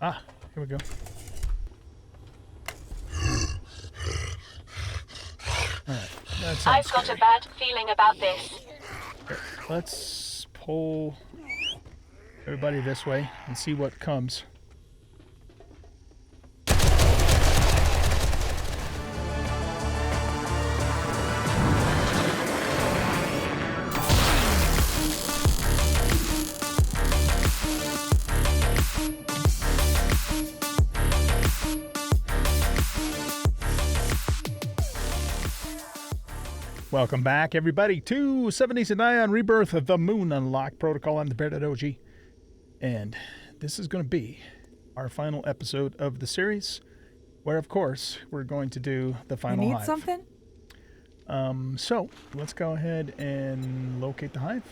Ah, here we go. Alright, that sounds I've got a bad feeling about this. Here, let's pull everybody this way and see what comes. Welcome back, everybody, to 70s and Die on Rebirth of the Moonlock Protocol. I'm the Bearded OG, and this is going to be our final episode of the series, where, of course, we're going to do the final You need Hive. something? So let's go ahead and locate the Hive.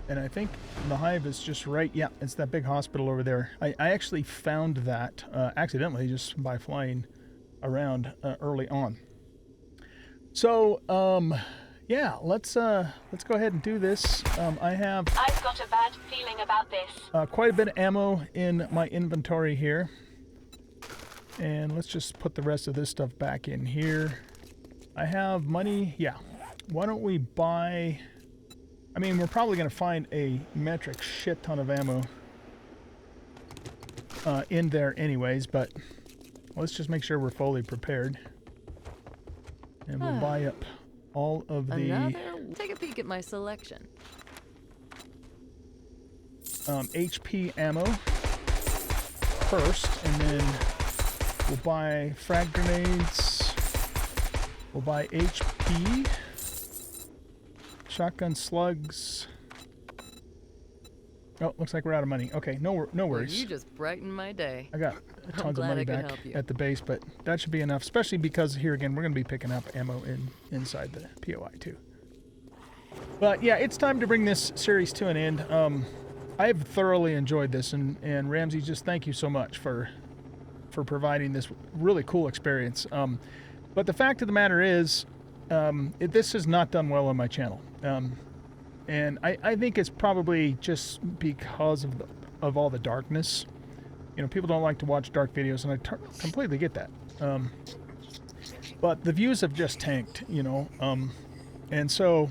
And I think the Hive is just right. Yeah, it's that big hospital over there. I actually found that accidentally just by flying around early on. So, yeah, let's go ahead and do this. I've got a bad feeling about this. Quite a bit of ammo in my inventory here. And let's just put the rest of this stuff back in here. I have money. Yeah. Why don't we buy... I mean, we're probably going to find a metric shit ton of ammo in there anyways, but let's just make sure we're fully prepared. And we'll buy up all of the... Take a peek at my selection. HP ammo first, and then we'll buy frag grenades. We'll buy HP. Shotgun slugs. Oh, looks like we're out of money. Okay, no worries. Well, you just brightened my day. I got tons of money back at the base, but that should be enough, especially because here again, we're going to be picking up ammo inside the POI too. But yeah, it's time to bring this series to an end. I've thoroughly enjoyed this, and Ramsey, just thank you so much for providing this really cool experience. But the fact of the matter is, this has not done well on my channel. And I think it's probably just because of all the darkness. You know, people don't like to watch dark videos, and I completely get that. But the views have just tanked, you know. And so,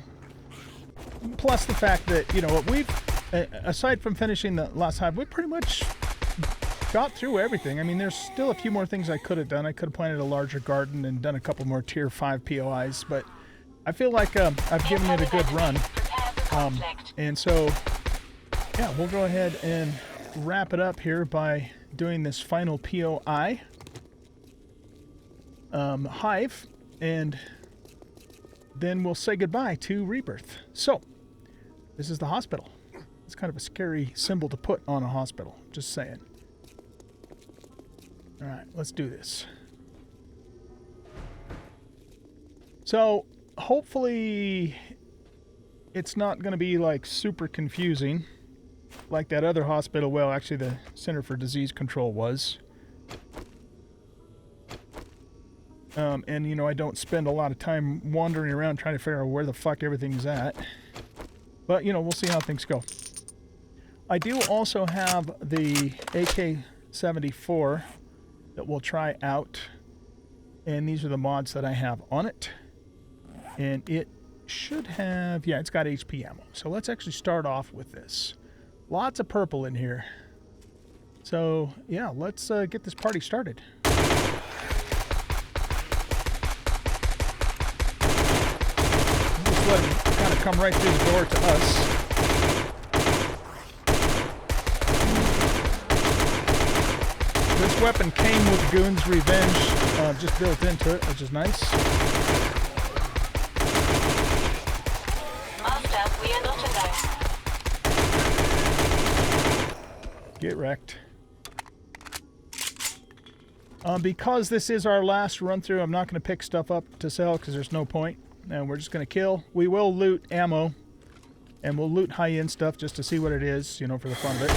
plus the fact that, you know, we've, aside from finishing the last Hive, we pretty much got through everything. I mean, there's still a few more things I could have done. I could have planted a larger garden and done a couple more tier 5 POIs, but I feel like I've given it a good run. And so, yeah, we'll go ahead and wrap it up here by doing this final POI Hive, and then we'll say goodbye to Rebirth. So, this is the hospital. It's kind of a scary symbol to put on a hospital, just saying. Alright, let's do this. So, hopefully it's not going to be like super confusing like that other hospital, well, actually the Center for Disease Control was. And, you know, I don't spend a lot of time wandering around trying to figure out where the fuck everything's at. But, you know, we'll see how things go. I do also have the AK-74 that we'll try out. And these are the mods that I have on it. And it should have... yeah, it's got HP ammo. So let's actually start off with this. Lots of purple in here. So, yeah, let's get this party started. Just let him kind of come right through the door to us. This weapon came with Goon's Revenge just built into it, which is nice. Master, we are not alone. Get wrecked. Because this is our last run through, I'm not going to pick stuff up to sell because there's no point. And we're just going to kill. We will loot ammo. And we'll loot high-end stuff just to see what it is, you know, for the fun of it.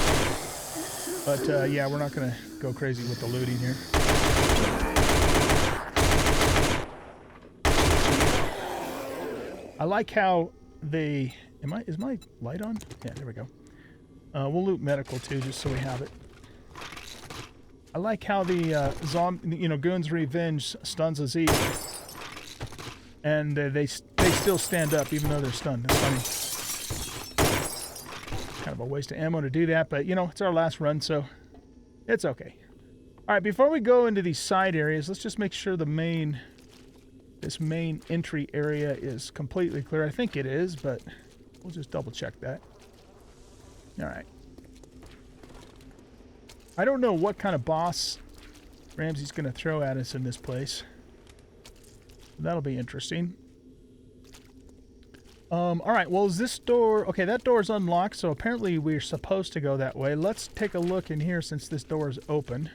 But, yeah, we're not going to go crazy with the looting here. I like how they... is my light on? Yeah, there we go. We'll loot medical, too, just so we have it. I like how the Goon's Revenge stuns a Z, and they still stand up even though they're stunned. That's funny. Kind of a waste of ammo to do that, but it's our last run, so it's okay. All right, before we go into these side areas, let's just make sure this main entry area is completely clear. I think it is, but we'll just double check that. All right. I don't know what kind of boss Ramsey's going to throw at us in this place. That'll be interesting. All right, well, is this door... Okay, that door is unlocked, so apparently we're supposed to go that way. Let's take a look in here since this door is open.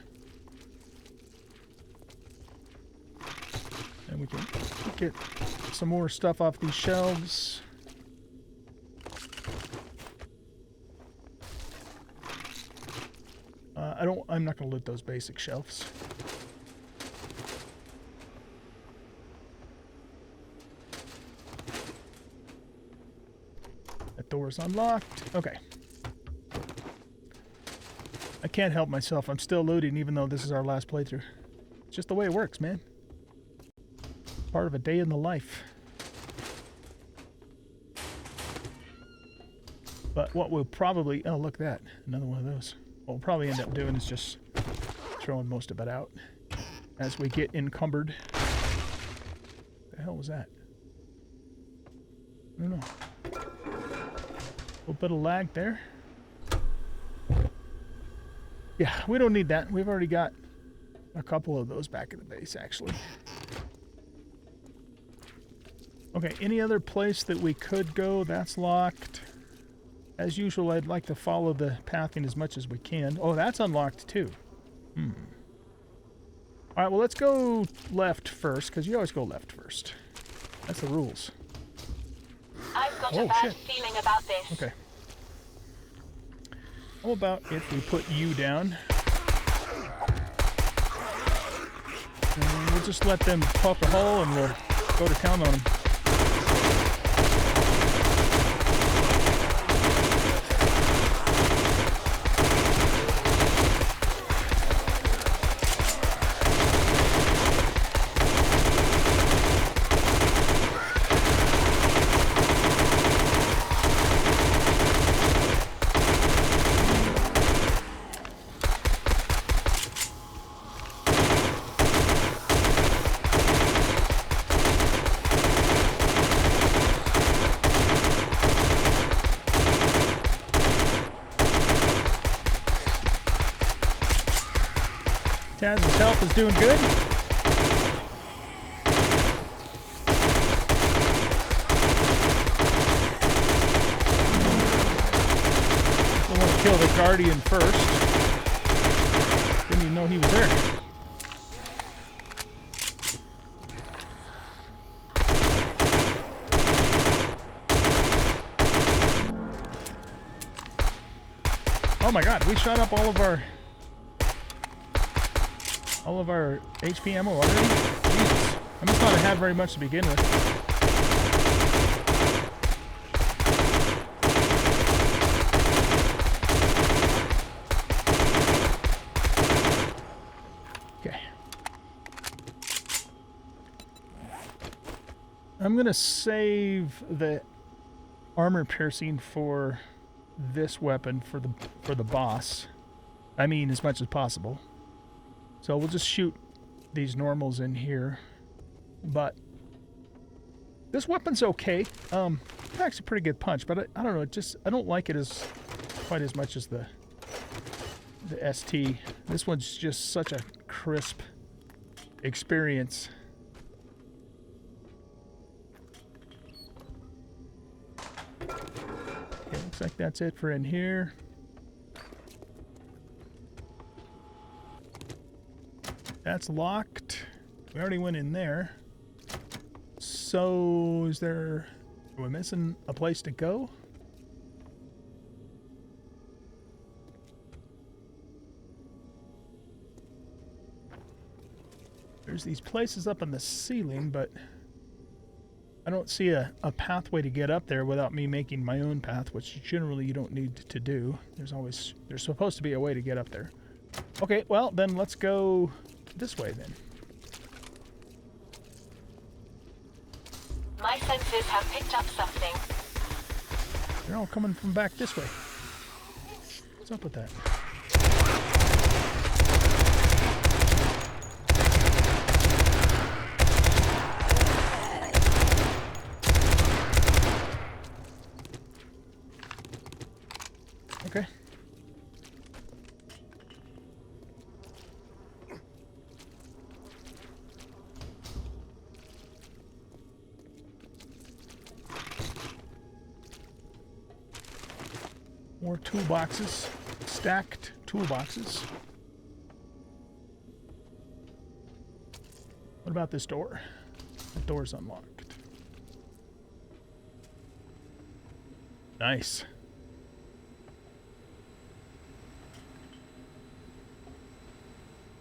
And we can get some more stuff off these shelves. I'm not going to loot those basic shelves. That door's unlocked. Okay. I can't help myself. I'm still looting even though this is our last playthrough. It's just the way it works, man. Part of a day in the life. But what we'll probably... Oh, look at that. Another one of those. What we'll probably end up doing is just throwing most of it out as we get encumbered. What the hell was that? I don't know. A little bit of lag there. Yeah, we don't need that. We've already got a couple of those back at the base, actually. Okay, any other place that we could go? That's locked. As usual, I'd like to follow the pathing as much as we can. Oh, that's unlocked too. All right, well, let's go left first, because you always go left first. That's the rules. I've got a bad feeling about this. Okay. How about if we put you down? And we'll just let them poke a hole and we'll go to town on them. Taz's health is doing good. I want to kill the Guardian first. Didn't even know he was there. Oh my god, we shot up all of our HP ammo already? Jesus. I must not have had very much to begin with. Okay. I'm going to save the armor piercing for this weapon for the boss. I mean, as much as possible. So we'll just shoot these normals in here. But this weapon's okay. It's actually a pretty good punch, but I don't know, I don't like it as quite as much as the ST. This one's just such a crisp experience. Okay, looks like that's it for in here. That's locked. We already went in there. So, are we missing a place to go? There's these places up in the ceiling, but I don't see a pathway to get up there without me making my own path, which generally you don't need to do. There's supposed to be a way to get up there. Okay, well, then let's go this way then. My senses have picked up something. They're all coming from back this way. What's up with that? Okay. More toolboxes. Stacked toolboxes. What about this door? The door's unlocked. Nice.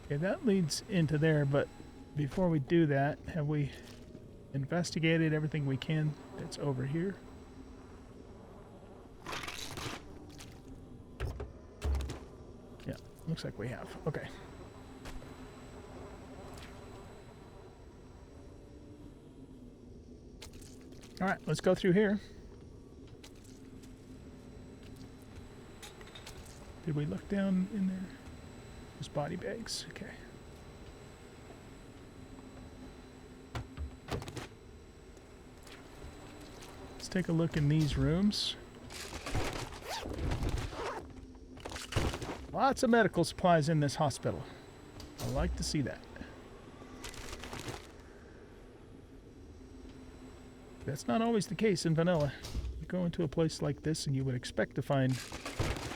Okay, that leads into there, but before we do that, have we investigated everything we can that's over here? Yeah, looks like we have. Okay. All right, let's go through here. Did we look down in there? Just body bags. Okay. Let's take a look in these rooms. Lots of medical supplies in this hospital. I like to see that. That's not always the case in vanilla. You go into a place like this and you would expect to find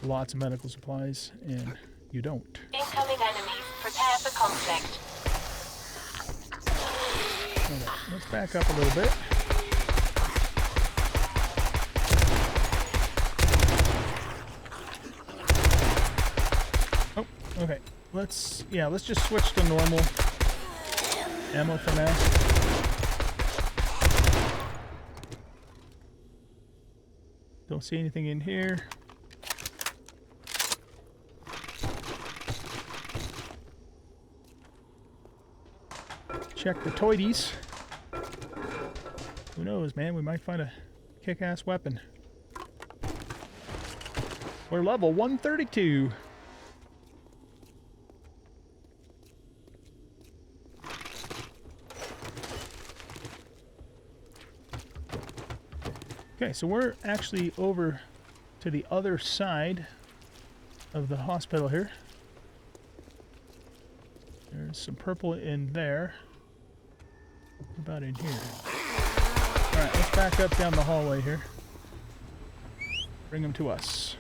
lots of medical supplies, and you don't. Incoming enemies. Prepare for conflict. Alright, let's back up a little bit. Oh, okay. Let's just switch to normal ammo for now. Don't see anything in here. Check the toities. Who knows, man? We might find a kick-ass weapon. We're level 132. Okay, so we're actually over to the other side of the hospital here. There's some purple in there. What about in here? Alright, let's back up down the hallway here. Bring them to us.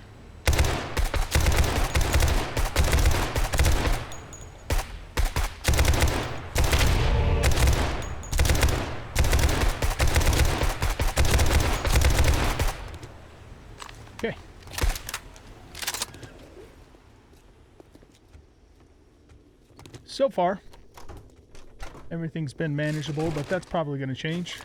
Okay. So far, everything's been manageable, but that's probably going to change.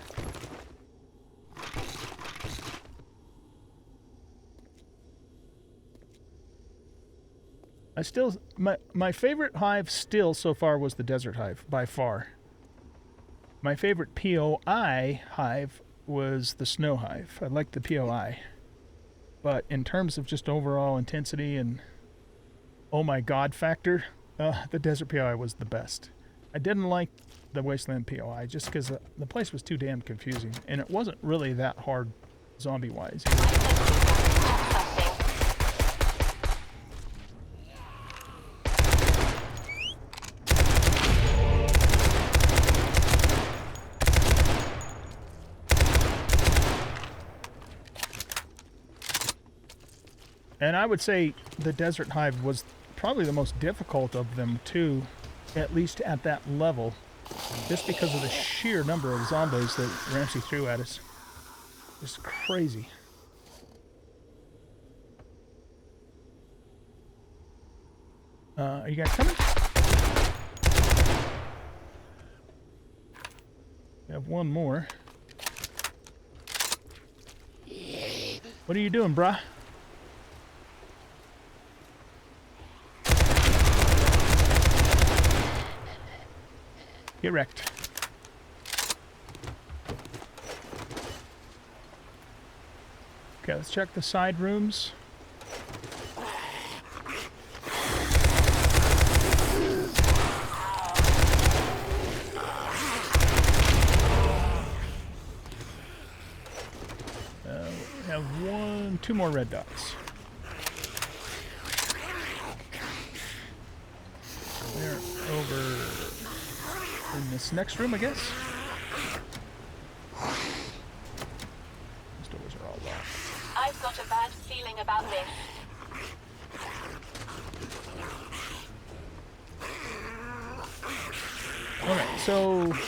My favorite hive still so far was the desert hive, by far. My favorite POI hive was the snow hive. I liked the POI. But in terms of just overall intensity and oh my god factor, the desert POI was the best. I didn't like the Wasteland POI just because the place was too damn confusing, and it wasn't really that hard zombie-wise. And I would say the Desert Hive was probably the most difficult of them too, at least at that level, just because of the sheer number of zombies that Ramsey threw at us. Just crazy. Are you guys coming? We have one more. What are you doing, brah? Get wrecked. Okay, let's check the side rooms. We have two more red dots. They're over in this next room, I guess. These doors are all locked. I've got a bad feeling about this. Alright, so it's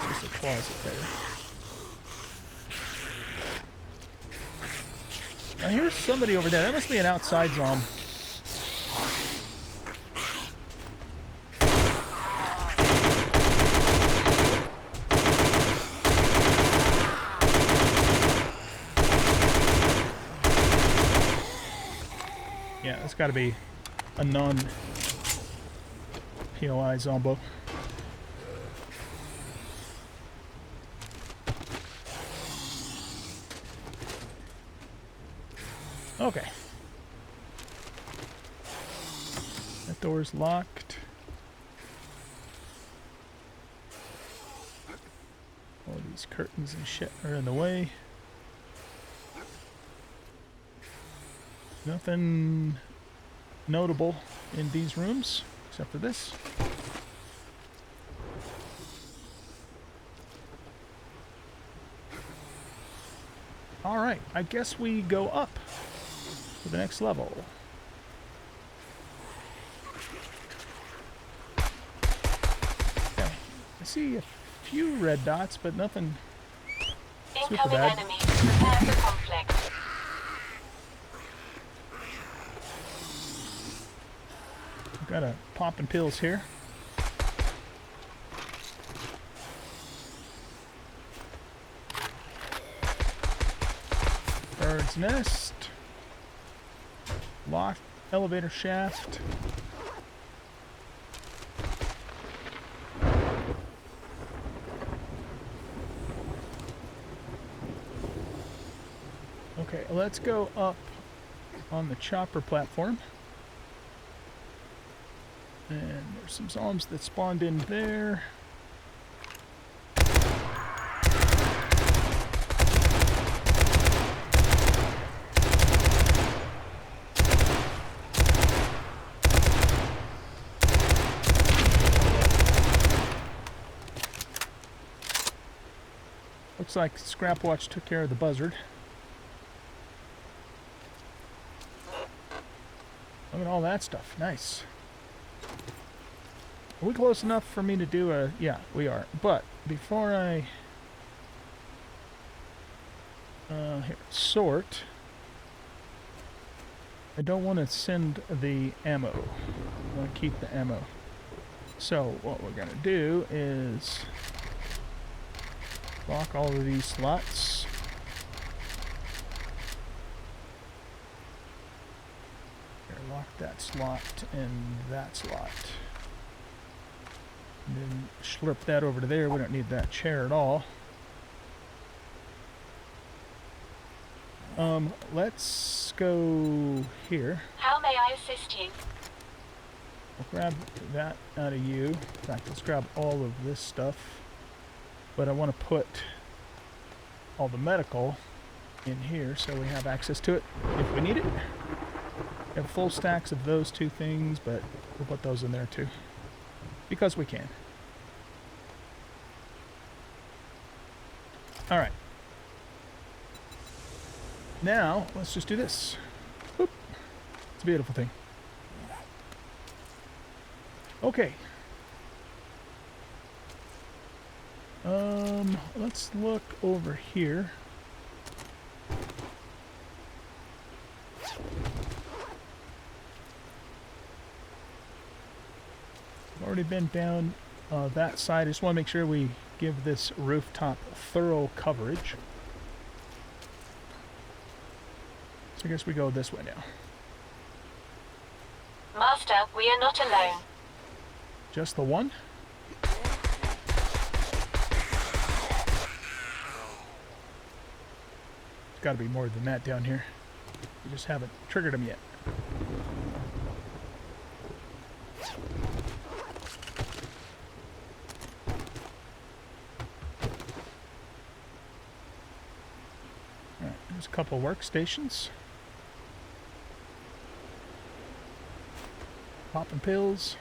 just a closet there. Now here's somebody over there. That must be an outside zone. Yeah, it's got to be a non-POI zombo. Okay. That door's locked. All these curtains and shit are in the way. Nothing notable in these rooms, except for this. Alright, I guess we go up to the next level. Okay, I see a few red dots, but nothing super Incoming bad. enemies. Prepare for conflict. Got a popping pills here. Bird's nest. Locked elevator shaft. Okay, let's go up on the chopper platform. And there's some zombies that spawned in there. Looks like Scrapwatch took care of the buzzard. Look at all that stuff. Nice. Are we close enough for me to do a... Yeah, we are. But before I... here, sort. I don't want to send the ammo. I want to keep the ammo. So what we're going to do is... lock all of these slots. Here, lock that slot and that slot. And then slurp that over to there. We don't need that chair at all. Let's go here. How may I assist you? I'll grab that out of you. In fact, let's grab all of this stuff. But I want to put all the medical in here so we have access to it if we need it. We have full stacks of those two things, but we'll put those in there too. Because we can. Alright. Now, let's just do this. Boop. It's a beautiful thing. Okay. Let's look over here. I've already been down that side. I just want to make sure we give this rooftop thorough coverage. So I guess we go this way now. Master, we are not alone. Just the one? There's got to be more than that down here. We just haven't triggered them yet. Alright, there's a couple workstations. Popping pills.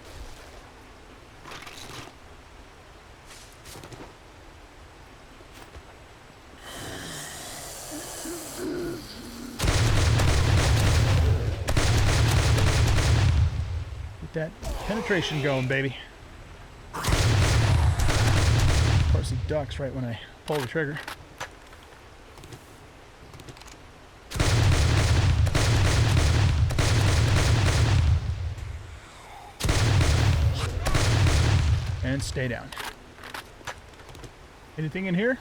Get that penetration going, baby. Of course, he ducks right when I pull the trigger. And stay down. Anything in here?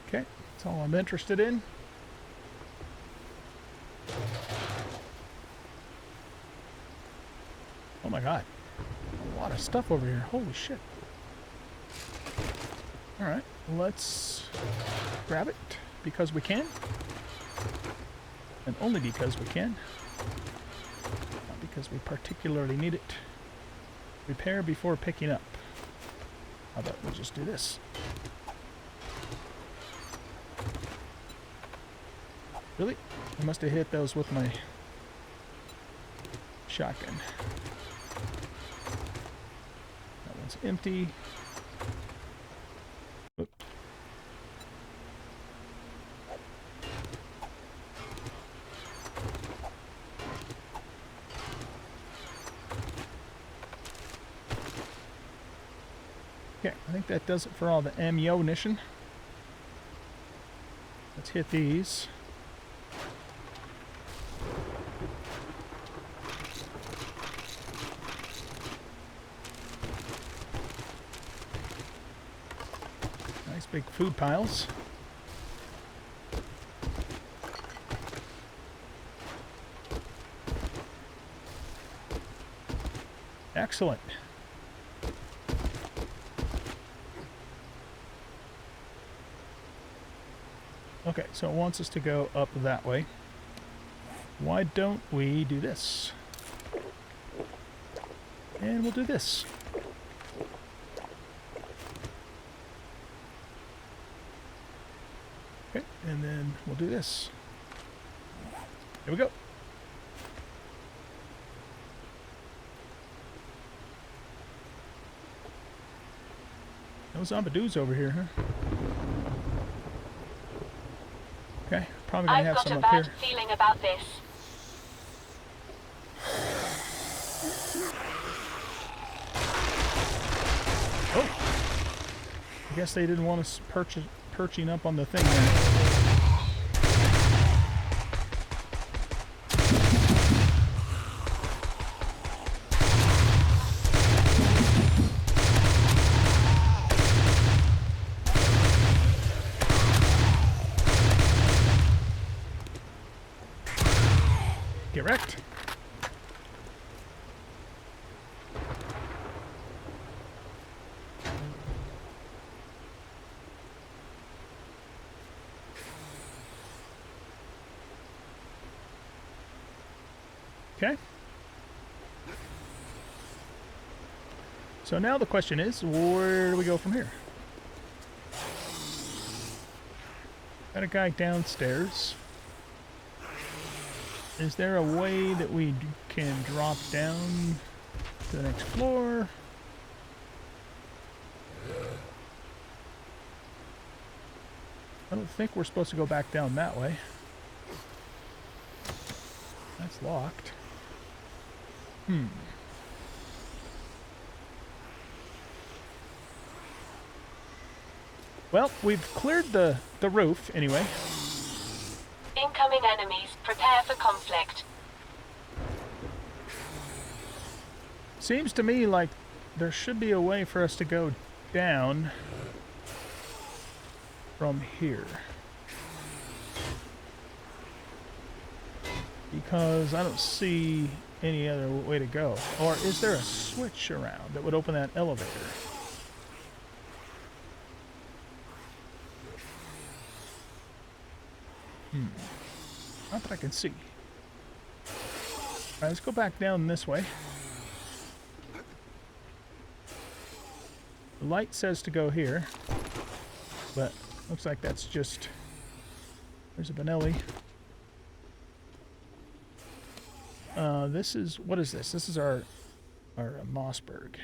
Okay, that's all I'm interested in. Oh my god. A lot of stuff over here. Holy shit. Alright, let's grab it because we can. And only because we can. Not because we particularly need it. Repair before picking up. How about we just do this? Really? I must have hit those with my shotgun. That one's empty. Oop. Okay, I think that does it for all the ammunition. Let's hit these. Nice big food piles. Excellent. Okay, so it wants us to go up that way. Why don't we do this? And we'll do this. Okay, and then we'll do this. Here we go. No zombidoos over here, huh? Okay, probably gonna have some up here. I've got a bad feeling about this. Oh! I guess they didn't want us perching up on the thing there. Get wrecked. Okay. So now the question is, where do we go from here? Got a guy downstairs. Is there a way that we can drop down to the next floor? I don't think we're supposed to go back down that way. That's locked. Well, we've cleared the roof anyway. Incoming enemies. Prepare for conflict. Seems to me like there should be a way for us to go down from here. because I don't see any other way to go. Or is there a switch around that would open that elevator? Not that I can see. Alright, let's go back down this way. The light says to go here, but looks like that's just... There's a Benelli. This is... What is this? This is our Mossberg.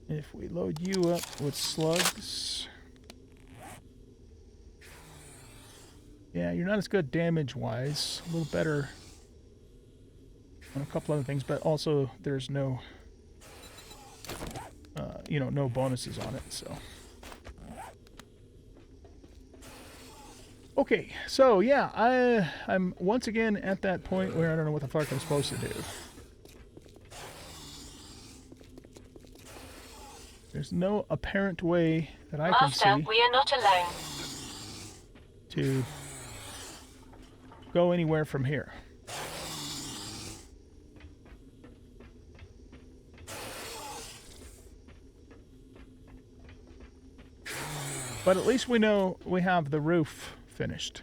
If we load you up with slugs... Yeah, you're not as good damage-wise. A little better on a couple other things, but also there's no... you know, no bonuses on it, so... Okay, so yeah, I'm once again at that point where I don't know what the fuck I'm supposed to do. There's no apparent way that I can see we are not alone. to go anywhere from here. But at least we know we have the roof finished.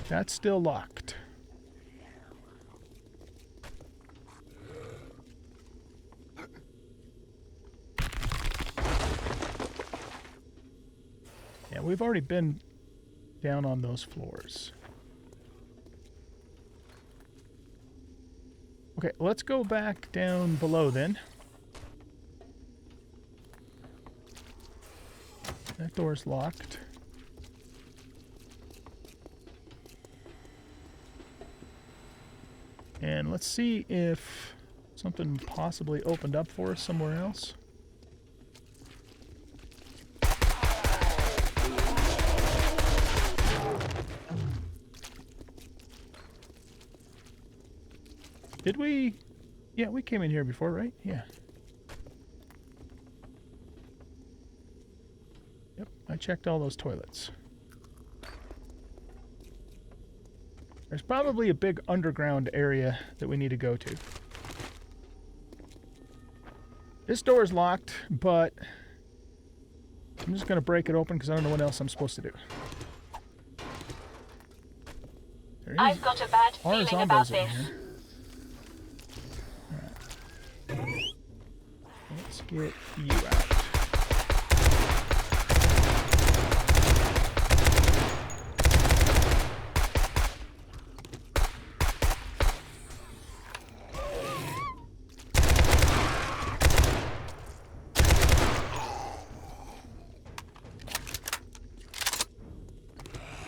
That's still locked. Yeah, we've already been down on those floors. Okay, let's go back down below then. That door's locked. And let's see if something possibly opened up for us somewhere else. Did we? Yeah, we came in here before, right? Yeah. Yep, I checked all those toilets. There's probably a big underground area that we need to go to. This door is locked, but I'm just going to break it open because I don't know what else I'm supposed to do. I've got a bad feeling about this. Let's get you out.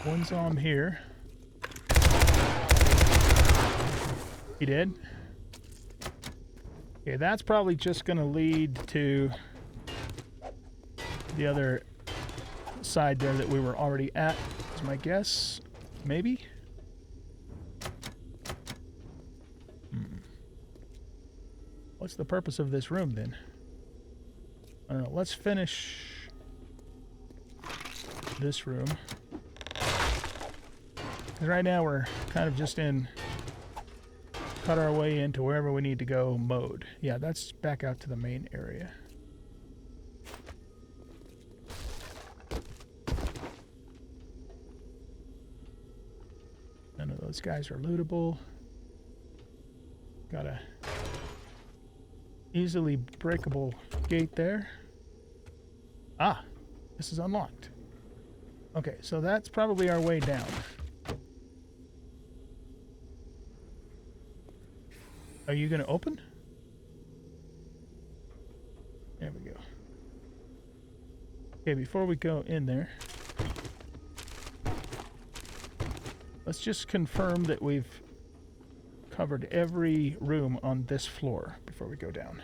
One zom here. He did. Okay, that's probably just going to lead to the other side there that we were already at, is my guess. Maybe? What's the purpose of this room, then? I don't know. Let's finish this room. Because right now we're kind of just in... cut our way into wherever we need to go mode. Yeah, that's back out to the main area. None of those guys are lootable. Got a easily breakable gate there. Ah, this is unlocked. Okay, so that's probably our way down. Are you going to open? There we go. Okay, before we go in there, let's just confirm that we've covered every room on this floor before we go down.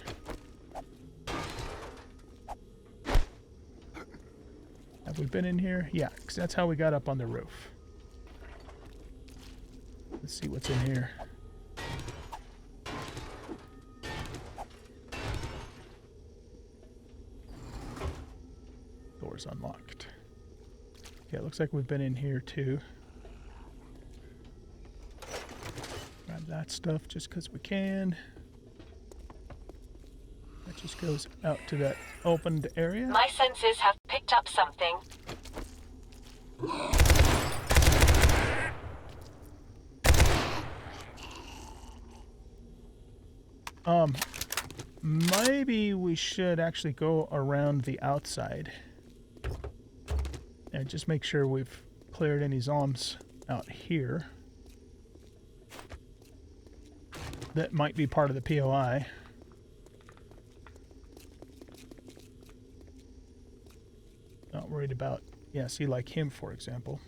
Have we been in here? Yeah, because that's how we got up on the roof. Let's see what's in here. door's unlocked. Okay, it looks like we've been in here too. Grab that stuff just because we can. That just goes out to that opened area. My senses have picked up something. Maybe we should actually go around the outside and just make sure we've cleared any zombies out here that might be part of the POI. Not worried about, yeah, see, like him, for example.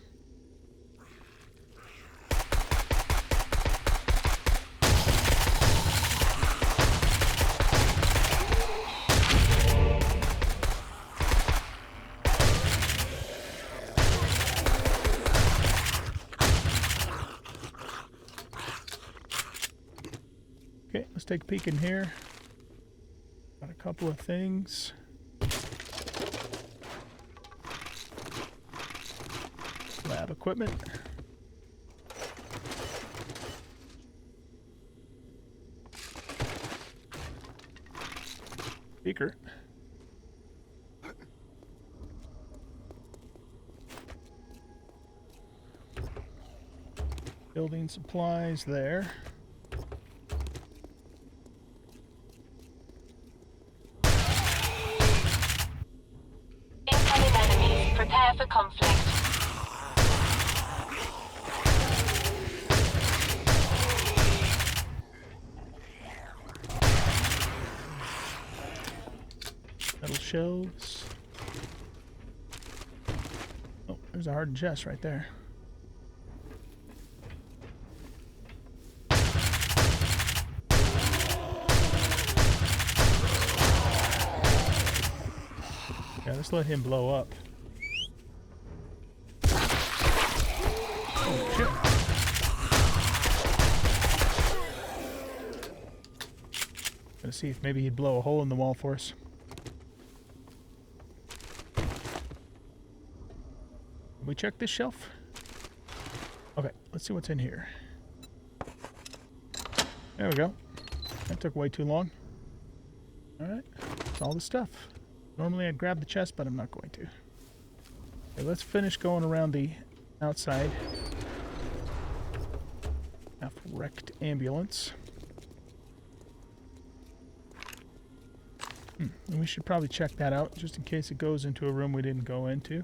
Okay, let's take a peek in here. Got a couple of things. Lab equipment. Speaker. Building supplies there. Incoming enemies. Prepare for conflict. Metal shelves. Oh, there's a hardened chest right there. Yeah, let's let him blow up. Oh, shit. Gonna see if maybe he'd blow a hole in the wall for us. We check this shelf? Okay, let's see what's in here. There we go. That took way too long. Alright, that's all the stuff. Normally I'd grab the chest, but I'm not going to. Okay, let's finish going around the outside. Half-wrecked ambulance. And we should probably check that out, just in case it goes into a room we didn't go into.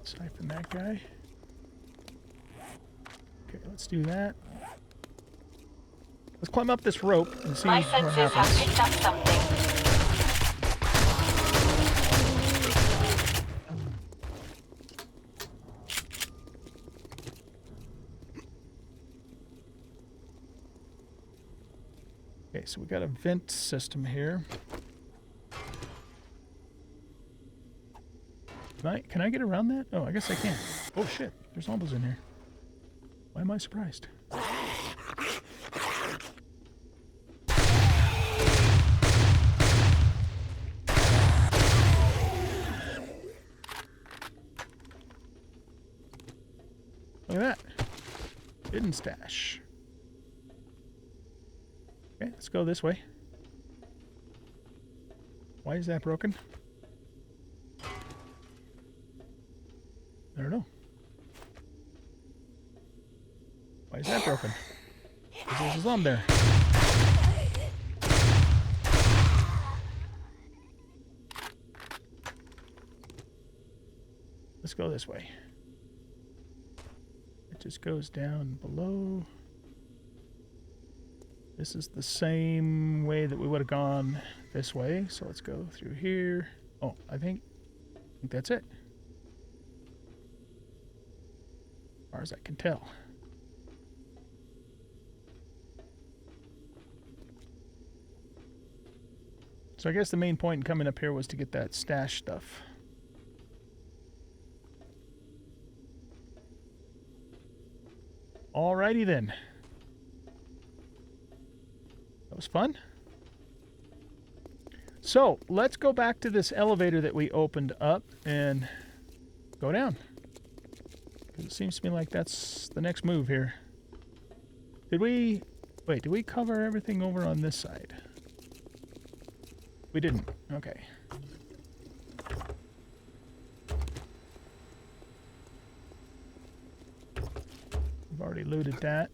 Siphon that guy. Okay, let's do that. Let's climb up this rope and see My what senses happens. have picked up something. Okay, so we got a vent system here. Can I get around that? Oh, I guess I can. Oh shit, there's zombies in here. Why am I surprised? Look at that. Hidden stash. Okay, let's go this way. Why is that broken? I don't know. Why is that broken? Because there's a zombie there. Let's go this way. It just goes down below. This is the same way that we would have gone this way. So let's go through here. Oh, I think that's it. As far as I can tell. So I guess the main point in coming up here was to get that stash stuff. Alrighty then. was fun. So, let's go back to this elevator that we opened up and go down. It seems to me like that's the next move here. Did we... Wait, did we cover everything over on this side? We didn't. Okay. We've already looted that.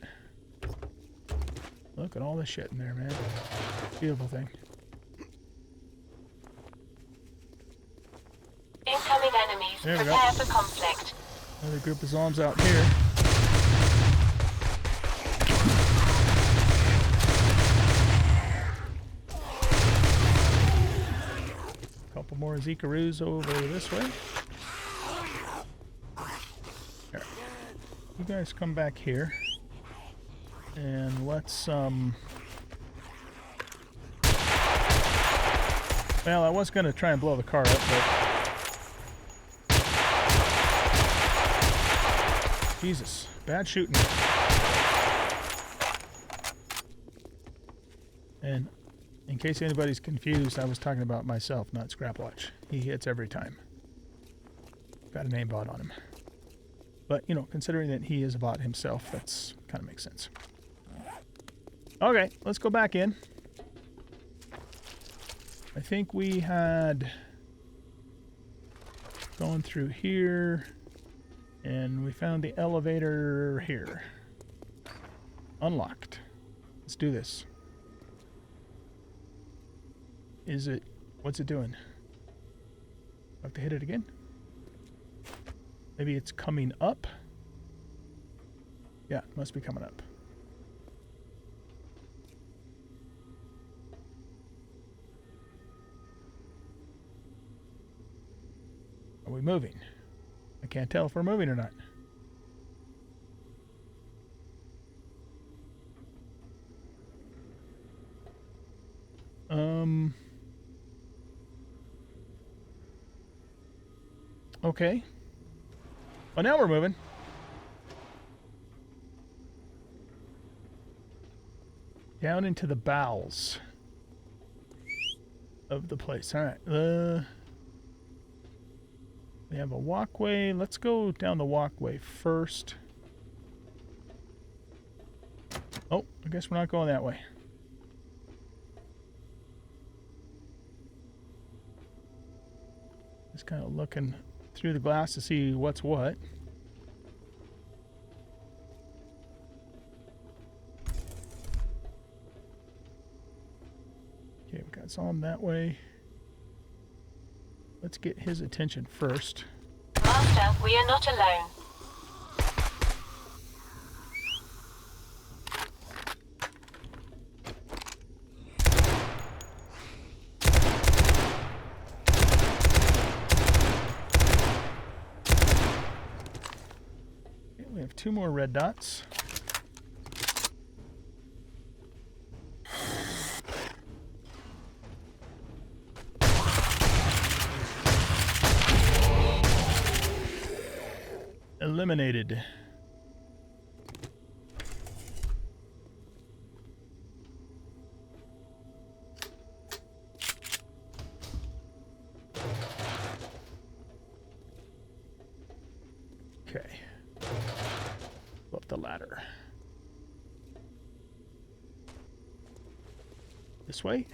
Look at all the shit in there, man. Beautiful thing. Incoming enemies. There we go. Prepare for conflict. Another group of zombies out here. Couple more Zikaroos over this way. Here. You guys come back here. And let's, well, I was going to try and blow the car up, but... Jesus, bad shooting. And in case anybody's confused, I was talking about myself, not Scrapwatch. He hits every time. Got a name bot on him. But, you know, considering that he is a bot himself, that's kind of makes sense. Okay, let's go back in. I think we had going through here, and we found the elevator here. Unlocked. Let's do this. Is it... What's it doing? I have to hit it again? Maybe it's coming up? Yeah, it must be coming up. Are we moving? I can't tell if we're moving or not. Okay. Well, now we're moving. Down into the bowels of the place. All right. We have a walkway. Let's go down the walkway first. Oh, I guess we're not going that way. Just kind of looking through the glass to see what's what. Okay, we got some that way. Let's get his attention first. Master, we are not alone. Okay, we have 2 more red dots. Eliminated. Okay. Go up the ladder. This way.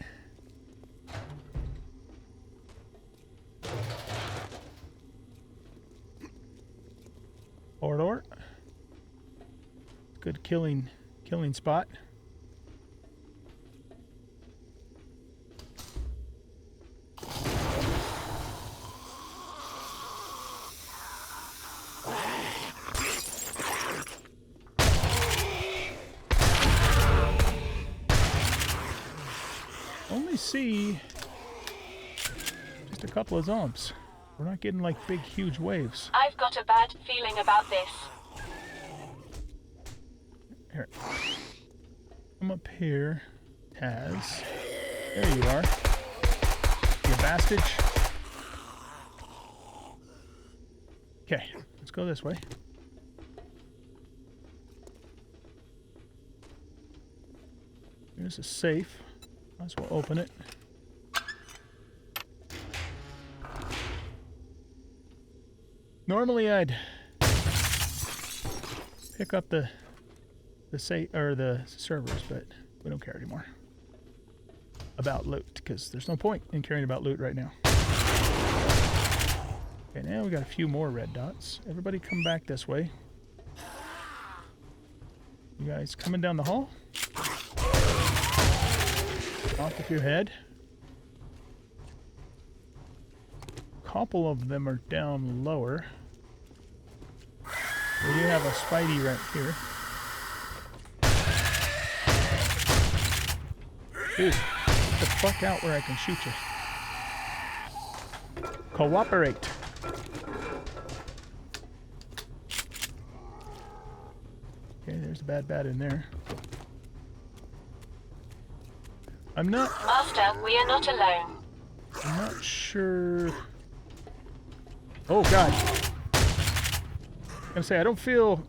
Corridor. Good killing spot. Only see just a couple of zombies. We're not getting like big, huge waves. I've got a bad feeling about this. Here. Come up here, Taz. There you are. You bastard. Okay, let's go this way. There's a safe. Might as well open it. Normally I'd pick up the servers, but we don't care anymore about loot because there's no point in caring about loot right now. Okay, now we got a few more red dots. Everybody come back this way. You guys coming down the hall? Off with your head. A couple of them are down lower. We do have a Spidey right here. Dude, get the fuck out where I can shoot you. Cooperate. Okay, there's a bad bat in there. I'm not... Master, we are not alone. I'm not sure... Oh, God. I'm gonna say, I don't feel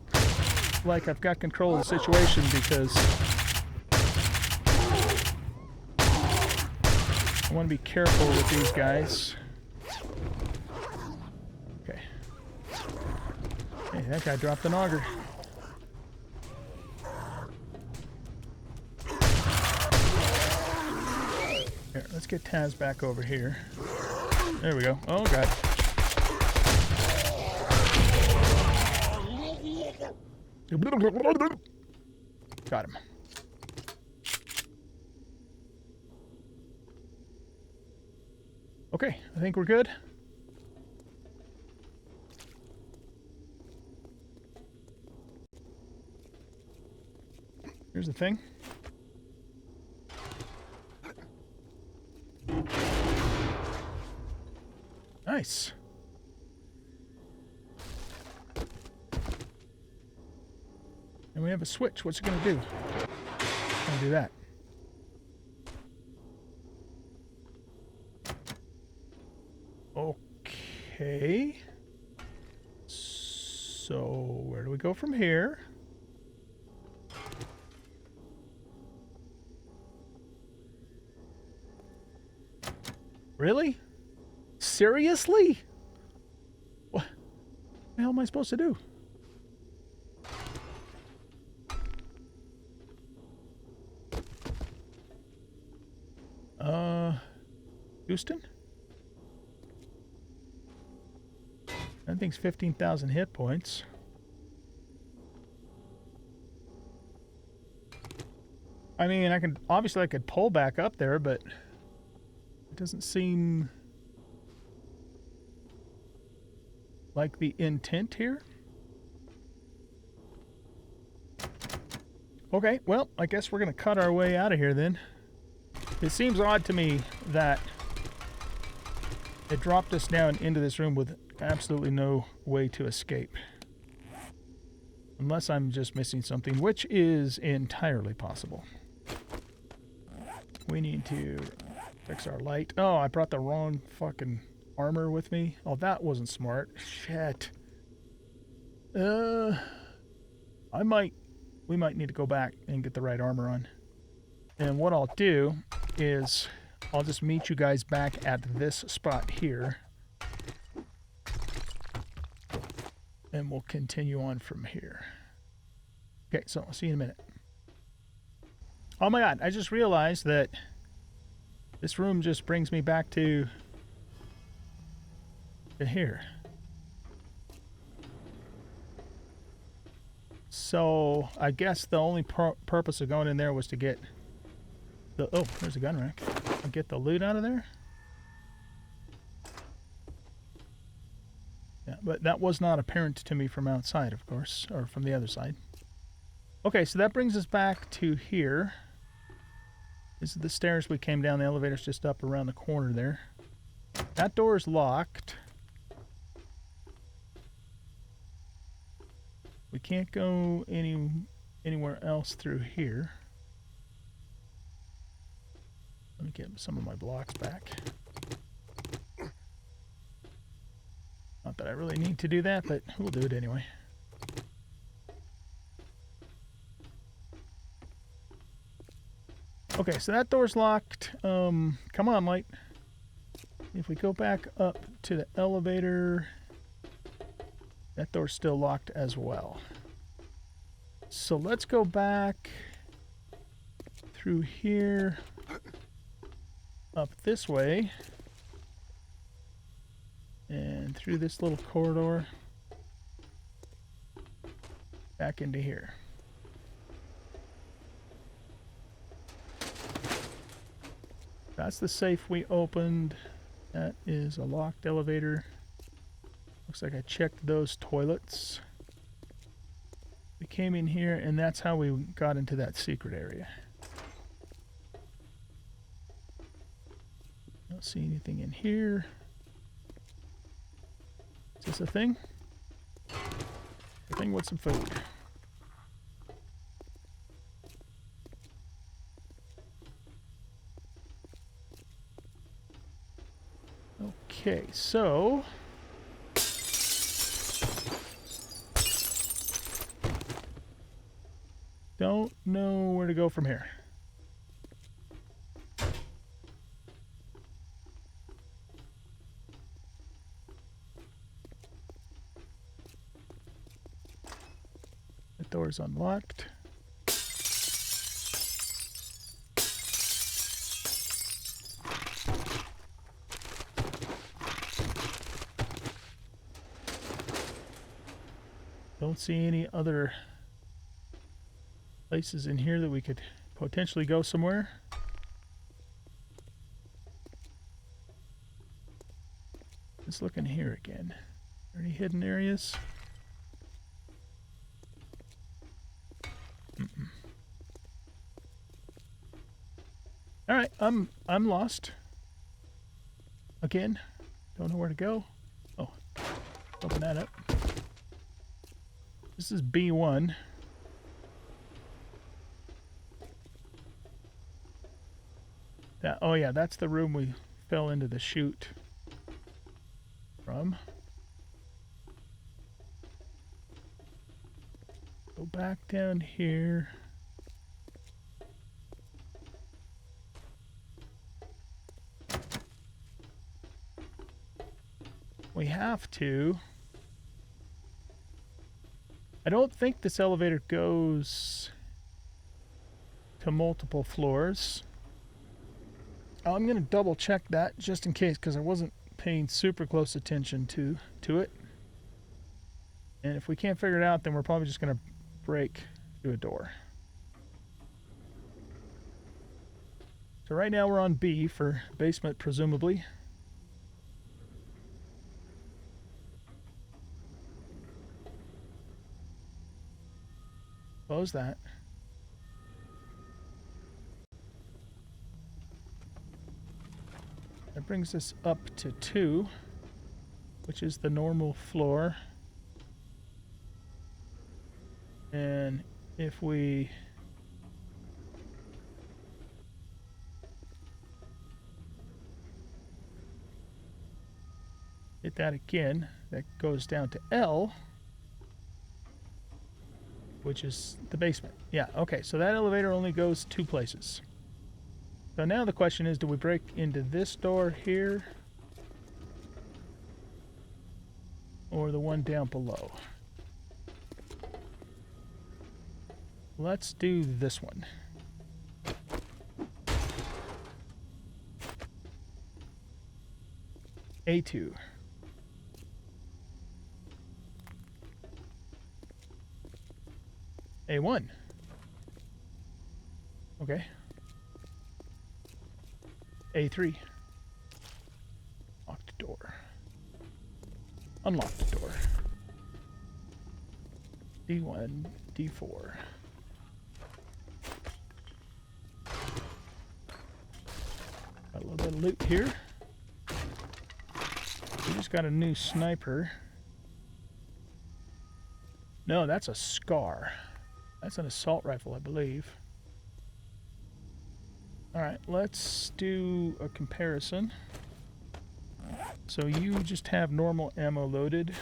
like I've got control of the situation because I want to be careful with these guys. Okay. Hey, that guy dropped an auger. Here, let's get Taz back over here. There we go. Oh, God. Got him. Okay, I think we're good. Here's the thing. Nice. And we have a switch. What's it going to do? It's going to do that. Okay. So, where do we go from here? Really? Seriously? What the hell am I supposed to do? Houston? That thing's 15,000 hit points. I mean, I could pull back up there, but it doesn't seem like the intent here. Okay, well, I guess we're going to cut our way out of here then. It seems odd to me that it dropped us down into this room with absolutely no way to escape. Unless I'm just missing something, which is entirely possible. We need to fix our light. Oh, I brought the wrong fucking armor with me. Oh, that wasn't smart. Shit. We might need to go back and get the right armor on. And what I'll do is I'll just meet you guys back at this spot here. And we'll continue on from here. Okay, so I'll see you in a minute. Oh my God, I just realized that this room just brings me back to here. So I guess the only purpose of going in there was to get the... Oh, there's a gun rack. I'll get the loot out of there. Yeah, but that was not apparent to me from outside, of course, or from the other side. Okay, so that brings us back to here. This is the stairs we came down. The elevator's just up around the corner there. That door is locked. We can't go anywhere else through here. Let me get some of my blocks back. Not that I really need to do that, but we'll do it anyway. Okay, so that door's locked. Come on, light. If we go back up to the elevator, that door's still locked as well. So let's go back through here, up this way, and through this little corridor, back into here. That's the safe we opened. That is a locked elevator. Looks like I checked those toilets. We came in here, and that's how we got into that secret area. Don't see anything in here. Is this a thing? A thing with some food. Okay, so don't know where to go from here. The door's unlocked. Don't see any other places in here that we could potentially go somewhere. Let's look in here again. Are there any hidden areas? All right, I'm lost. Again, don't know where to go. Oh, open that up. This is B1. Oh yeah, that's the room we fell into the chute from. Go back down here. We have to. I don't think this elevator goes to multiple floors. I'm going to double check that just in case, because I wasn't paying super close attention to it. And if we can't figure it out, then we're probably just going to break through a door. So right now we're on B for basement, presumably. Close that. That brings us up to 2, which is the normal floor. And if we hit that again, that goes down to L, which is the basement. Yeah, okay, so that elevator only goes 2 places. So now the question is, do we break into this door here or the one down below? Let's do this one. A2. A1. Okay. A3. Locked door. Unlocked door. D1, D4. Got a little bit of loot here. We just got a new sniper. No, that's a SCAR. That's an assault rifle, I believe. Alright, let's do a comparison. So you just have normal ammo loaded.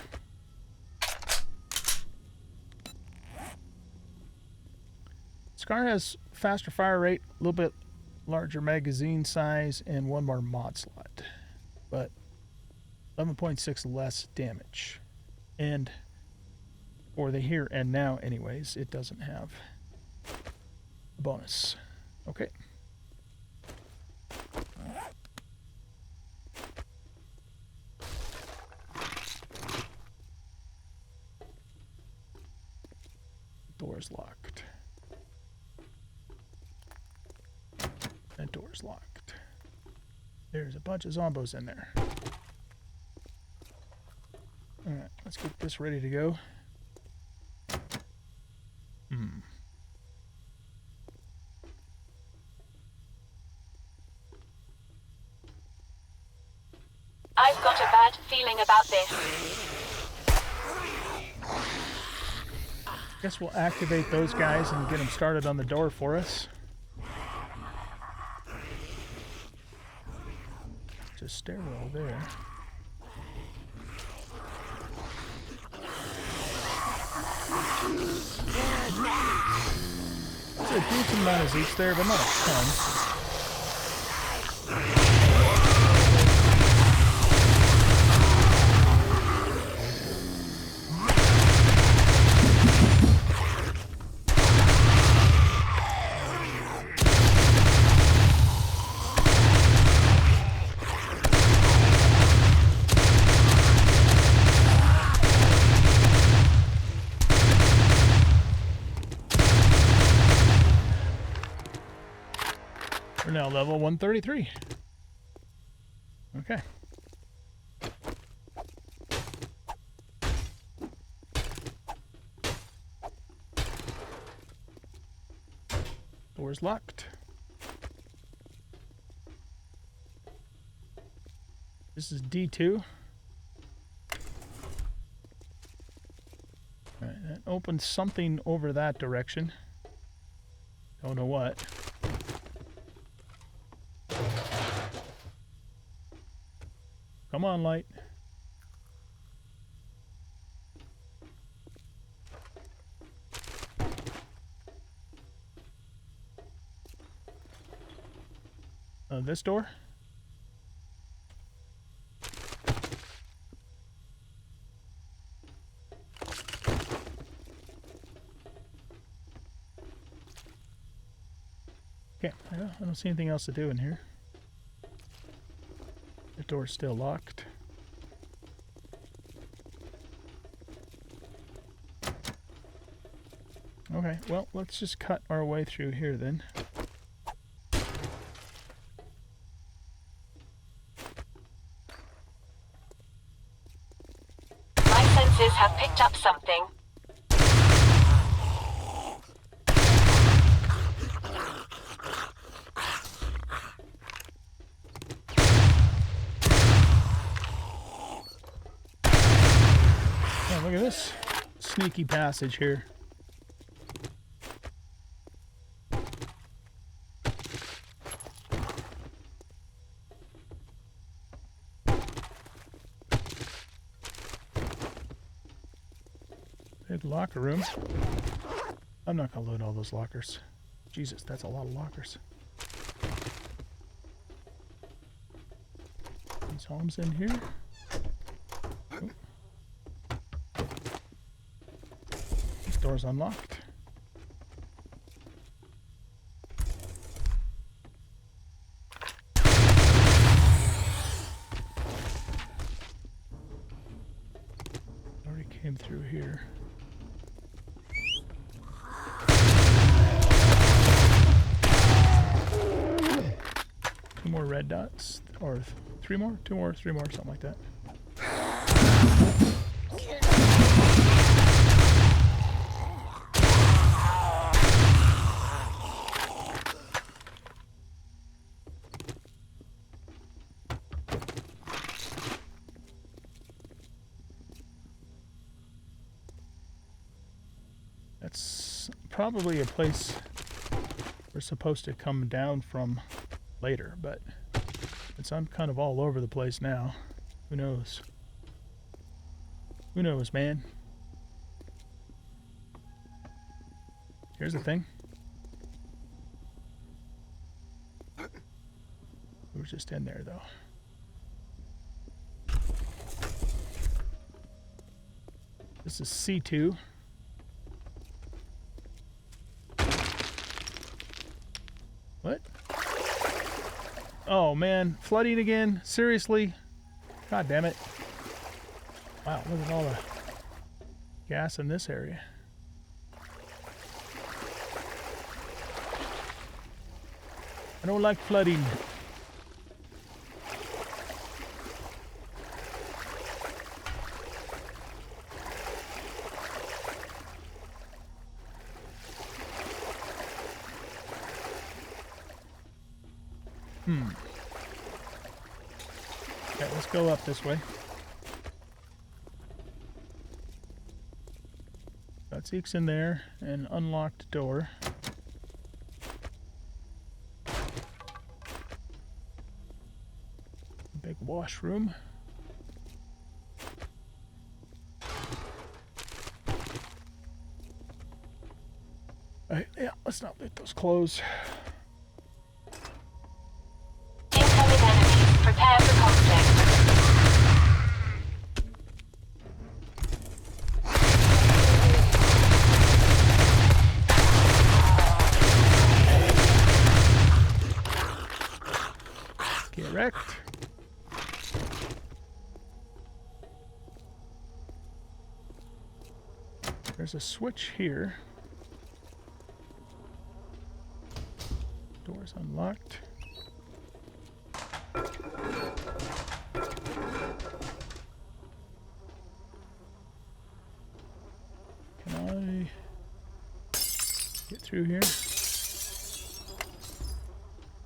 SCAR has faster fire rate, a little bit larger magazine size, and 1 more mod slot. But 11.6 less damage. And for the here and now anyways, it doesn't have a bonus. Okay. Door's locked. That door's locked. There's a bunch of zombos in there. Alright, let's get this ready to go. I've got a bad feeling about this. Guess we'll activate those guys and get them started on the door for us. There's a stairwell there. There's a decent amount of Zeeks there, but not a ton. We're now level 133. Okay. Door's locked. This is D2. Alright, that opens something over that direction. Don't know what. Come on, light. This door? Okay, I don't see anything else to do in here. The door's still locked. Okay, well, let's just cut our way through here then. My senses have picked up something. Oh, look at this sneaky passage here. Big locker room. I'm not gonna load all those lockers. Jesus, that's a lot of lockers. These homes in here. Oh. This door's unlocked. Already came through here. 2 more red dots, or 3 more? 2 more, 3 more, something like that. That's probably a place we're supposed to come down from later, but I'm kind of all over the place now. Who knows? Who knows, man? Here's the thing. Door's just in there, though. This is C2. What? Oh, man. Flooding again? Seriously? God damn it. Wow, look at all the gas in this area. I don't like flooding. Okay, let's go up this way. Got Zeke's in there, and unlocked door. Big washroom. Alright, yeah, let's not loot those clothes. Incoming enemies. Prepare for conflict. Get wrecked. There's a switch here. Door's unlocked. Can I get through here?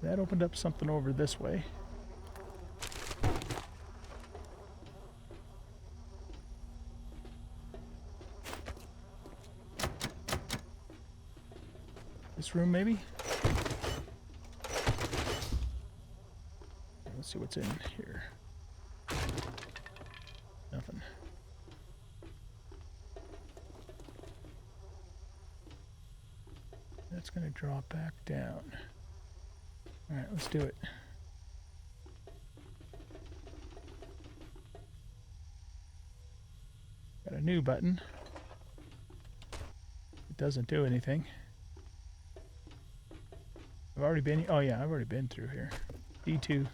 That opened up something over this way. This room, maybe? Let's see what's in here. Nothing. That's going to drop back down. Alright, let's do it. Got a new button. It doesn't do anything. I've already been, oh yeah, I've already been through here. D2.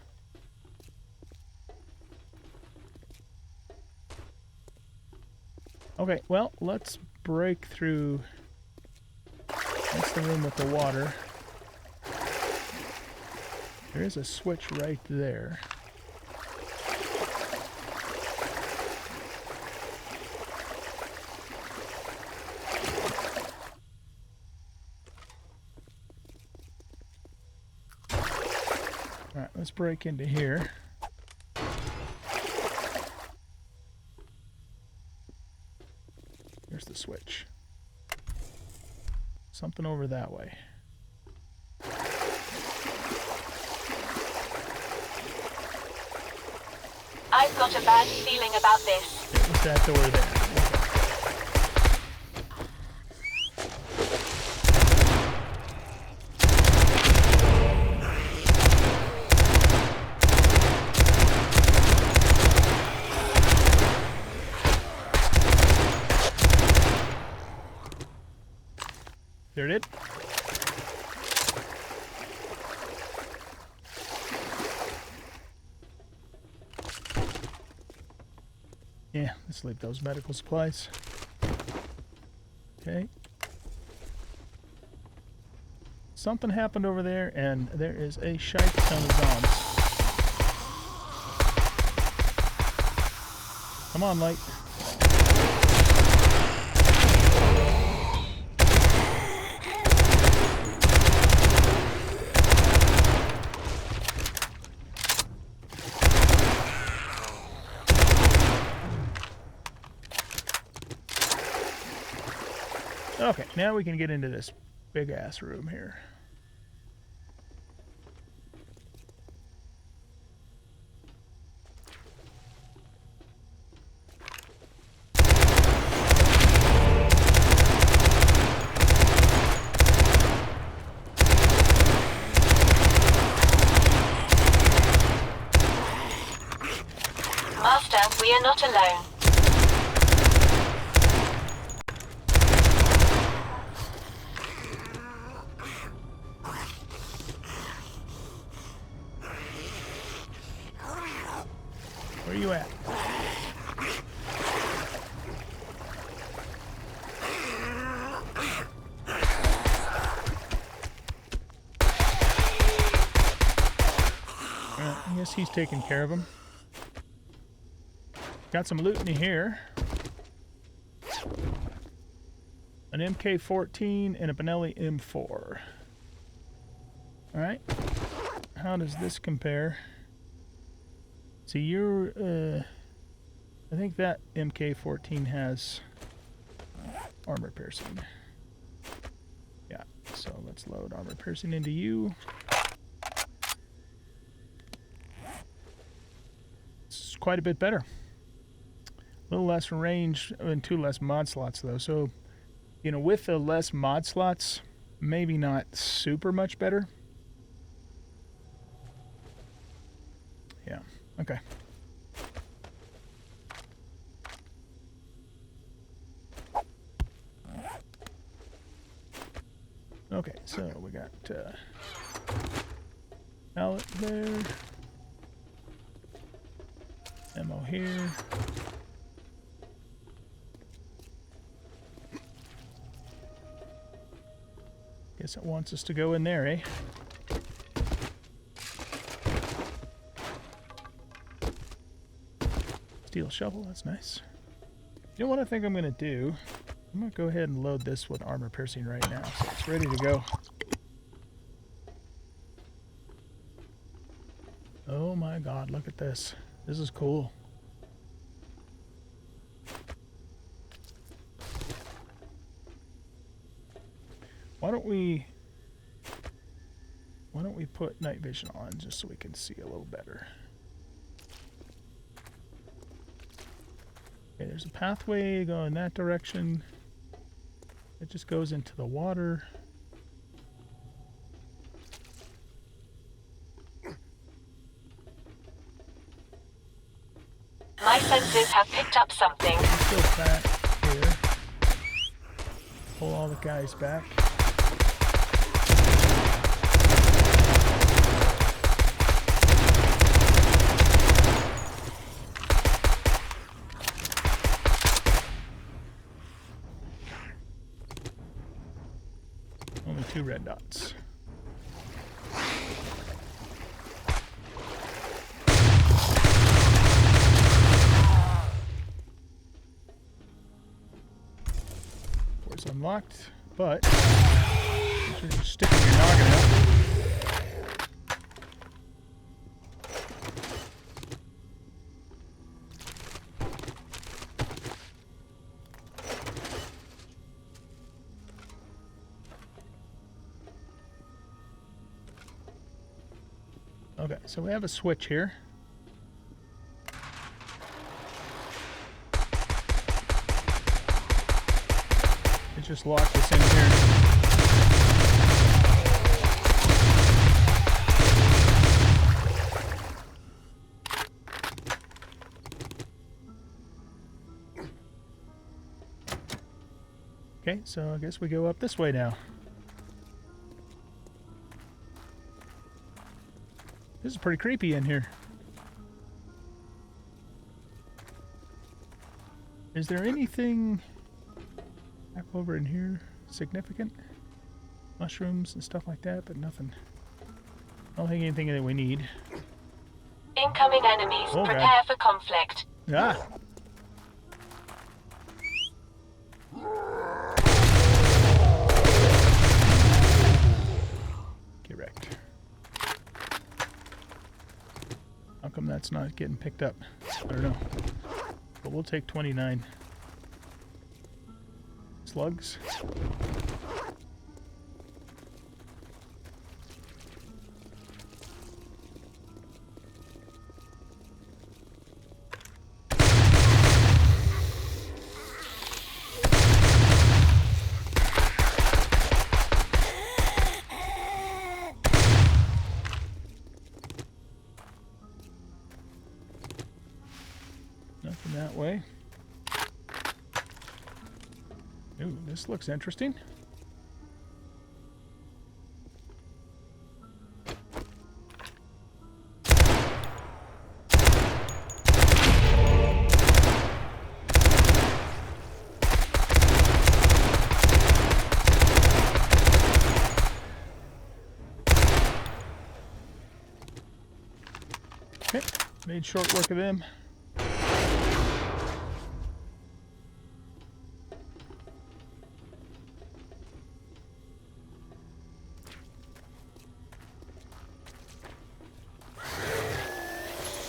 Okay, well, let's break through. That's the room with the water. There is a switch right there. Alright, let's break into here. Here's the switch. Something over that way. I've got a bad feeling about this. What's that door there? There it is. Yeah, let's leave those medical supplies. Okay. Something happened over there, and there is a shite ton of zombies. Come on, light. Okay, now we can get into this big ass room here. You're not alone. Where you at? I guess he's taking care of him. Got some loot in here. An MK14 and a Benelli M4. Alright. How does this compare? See, you're, I think that MK14 has armor piercing. Yeah, so let's load armor piercing into you. It's quite a bit better. A little less range and 2 less mod slots, though. So, you know, with the less mod slots, maybe not super much better. Yeah, okay. Okay, so we got pallet there. Ammo here. Guess it wants us to go in there, eh? Steel shovel, that's nice. You know what I think I'm going to do? I'm going to go ahead and load this with armor piercing right now, so it's ready to go. Oh my god, look at this. This is cool. Why don't we put night vision on just so we can see a little better? Okay, there's a pathway going that direction. It just goes into the water. My senses have picked up something. Let's go back here. Pull all the guys back. Only 2 red dots. Door's unlocked, but you're just sticking your noggin out. Okay, so we have a switch here. It just locked us in here. Okay, so I guess we go up this way now. This is pretty creepy in here. Is there anything back over in here significant? Mushrooms and stuff like that, but nothing. I don't think anything that we need. Incoming enemies. Oh, Prepare God. for conflict. Ah! Get wrecked. How come that's not getting picked up? I don't know. But we'll take 29 slugs. Nothing Ooh, this looks interesting. Okay, made short work of them.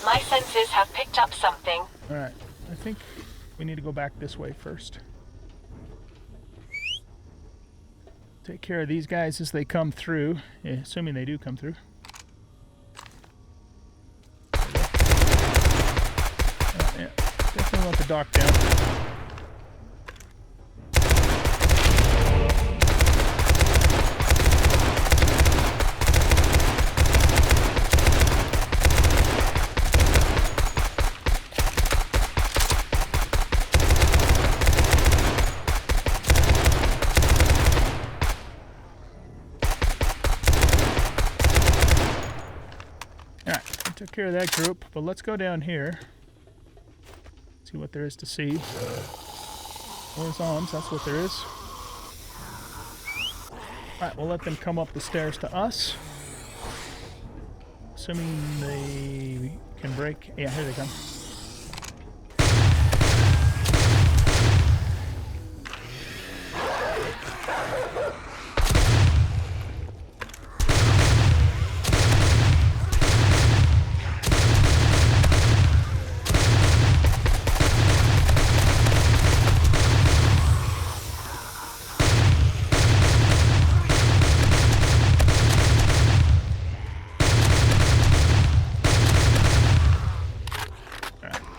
My senses have picked up something. Alright, I think we need to go back this way first. Take care of these guys as they come through, assuming they do come through. Yeah, definitely want the dock down. Took care of that group, but let's go down here. See what there is to see. There's arms, that's what there is. Alright, we'll let them come up the stairs to us. Assuming they can break. Yeah, here they come.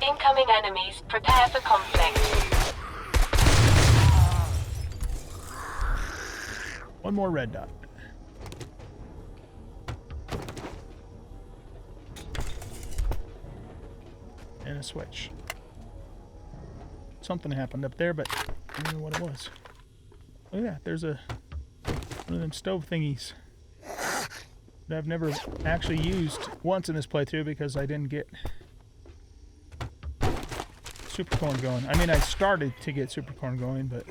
Incoming enemies, prepare for conflict. One more red dot. And a switch. Something happened up there, but I don't know what it was. Oh yeah, there's one of them stove thingies that I've never actually used once in this playthrough because I didn't get supercorn going. I mean, I started to get supercorn going, but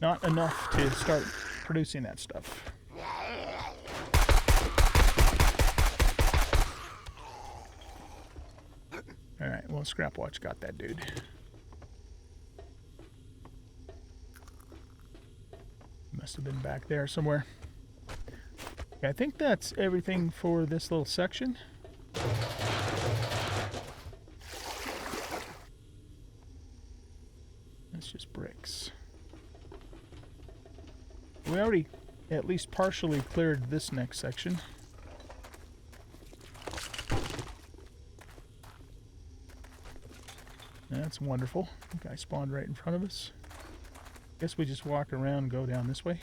not enough to start producing that stuff. Alright, well, Scrapwatch got that dude. Must have been back there somewhere. Okay, I think that's everything for this little section. That's just bricks. We already at least partially cleared this next section. That's wonderful. The guy spawned right in front of us. Guess we just walk around and go down this way.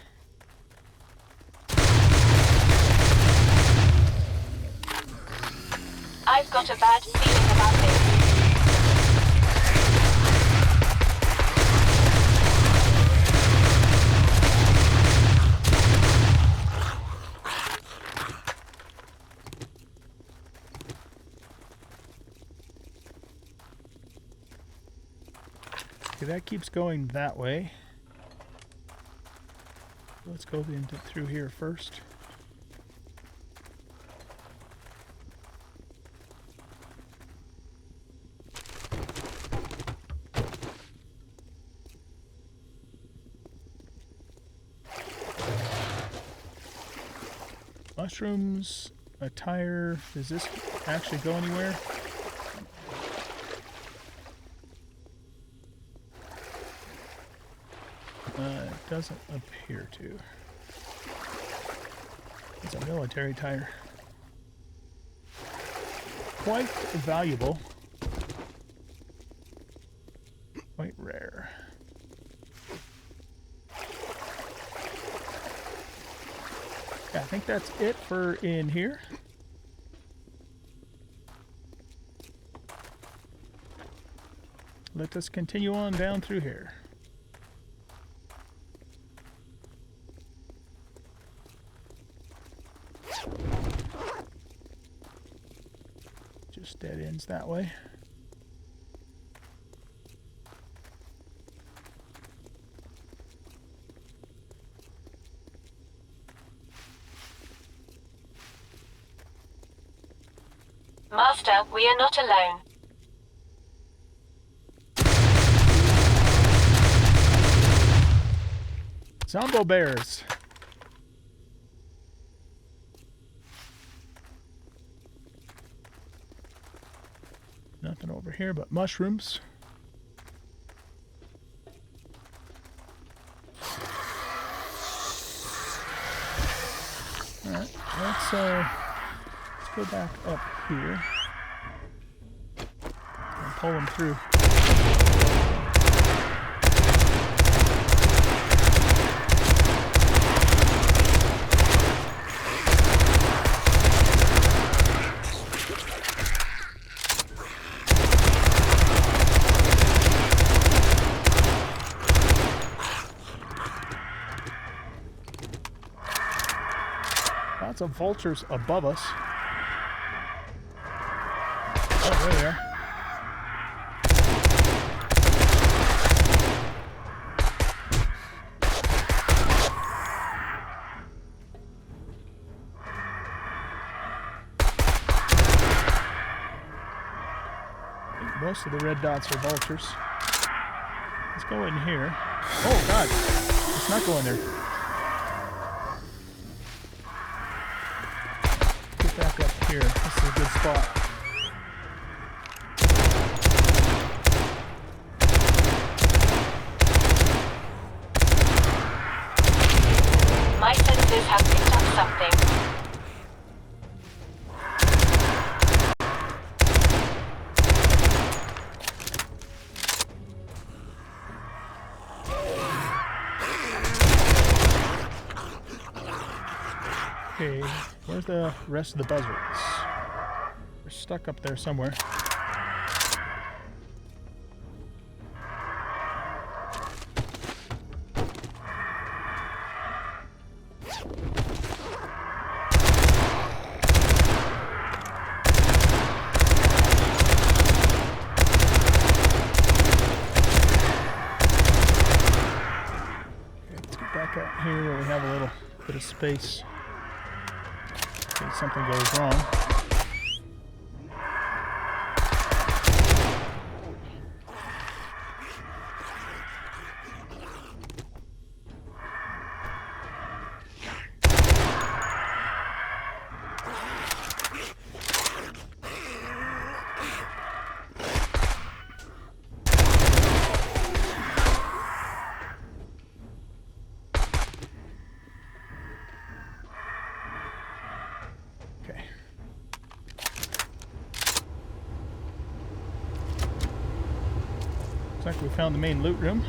I've got a bad feeling about this. Okay, that keeps going that way. Let's go through here first. Mushrooms, a tire. Does this actually go anywhere? It doesn't appear to. It's a military tire. Quite valuable. Quite rare. Yeah, I think that's it for in here. let us continue on down through here. Just dead ends that way. Master, we are not alone. Zombo bears. Nothing over here but mushrooms. Alright, let's go back up here and pull them through. Lots of vultures above us. Oh, there they are. I think most of the red dots are vultures. Let's go in here. Oh, God. Let's not go in there. Back up here. This is a good spot. My senses have picked up something. Okay, where's the rest of the buzzards? They're stuck up there somewhere. Okay, let's get back out here where we have a little bit of space. In case something goes wrong. Okay. Looks like we found the main loot room.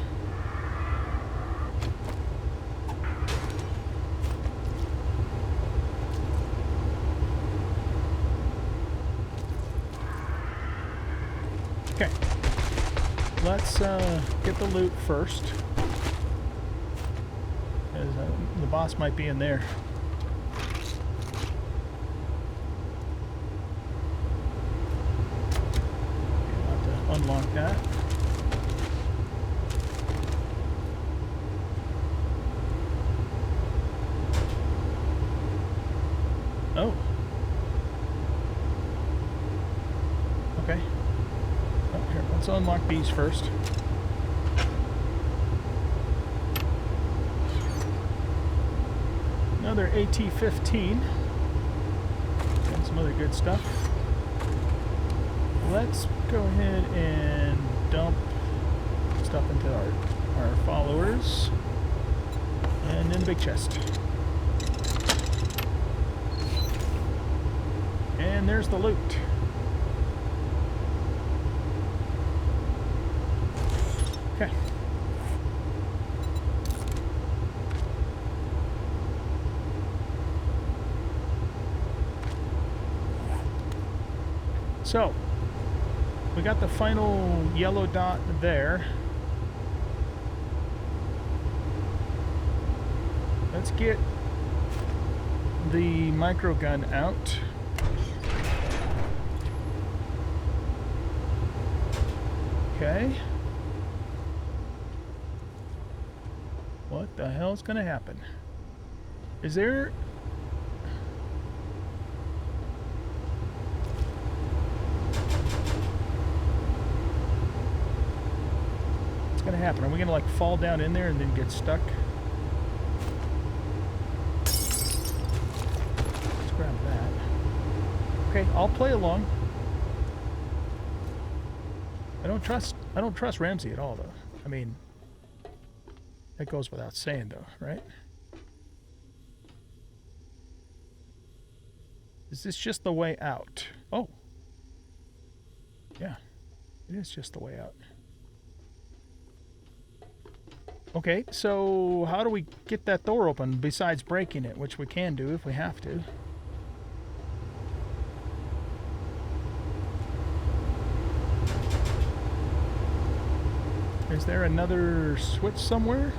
Okay. Let's get the loot first. Because the boss might be in there. Unlock that. Oh. Okay. Oh, here, let's unlock these first. Another AT-15. And some other good stuff. Let's go ahead and dump stuff into our followers. And in the big chest. And there's the loot. Okay. So, We got the final yellow dot there. Let's get the micro gun out. Okay. What the hell's gonna happen? Is there... What's gonna happen? Are we gonna like fall down in there and then get stuck? Let's grab that. Okay, I'll play along. I don't trust Ramsey at all, though. I mean, that goes without saying, though, right? Is this just the way out? Oh. Yeah, it is just the way out. Okay, so how do we get that door open besides breaking it, which we can do if we have to? Is there another switch somewhere?